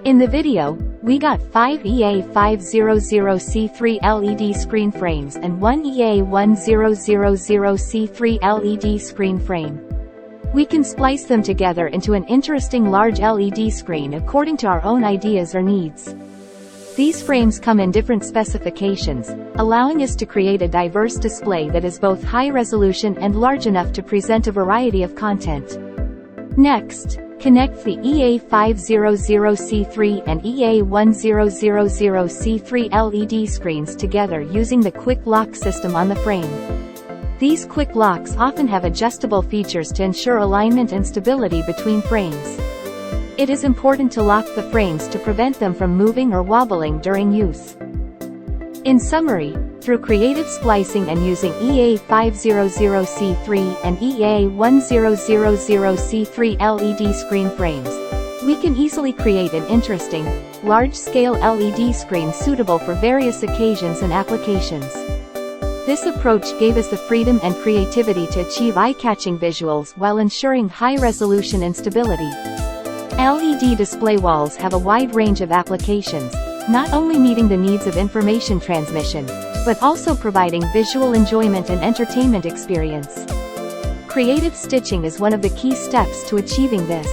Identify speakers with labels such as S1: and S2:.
S1: In the video, we got 5 EA500C3 LED screen frames and 1 EA1000C3 LED screen frame. We can splice them together into an interesting large LED screen according to our own ideas or needs. These frames come in different specifications, allowing us to create a diverse display that is both high resolution and large enough to present a variety of content. Next, connect the EA500C3 and EA1000C3 LED screens together using the quick lock system on the frame. These quick locks often have adjustable features to ensure alignment and stability between frames. It is important to lock the frames to prevent them from moving or wobbling during use. In summary, through creative splicing and using EA500C3 and EA1000C3 LED screen frames, we can easily create an interesting, large-scale LED screen suitable for various occasions and applications. This approach gave us the freedom and creativity to achieve eye-catching visuals while ensuring high resolution and stability. LED display walls have a wide range of applications, not only meeting the needs of information transmission, but also providing visual enjoyment and entertainment experience. Creative stitching is one of the key steps to achieving this.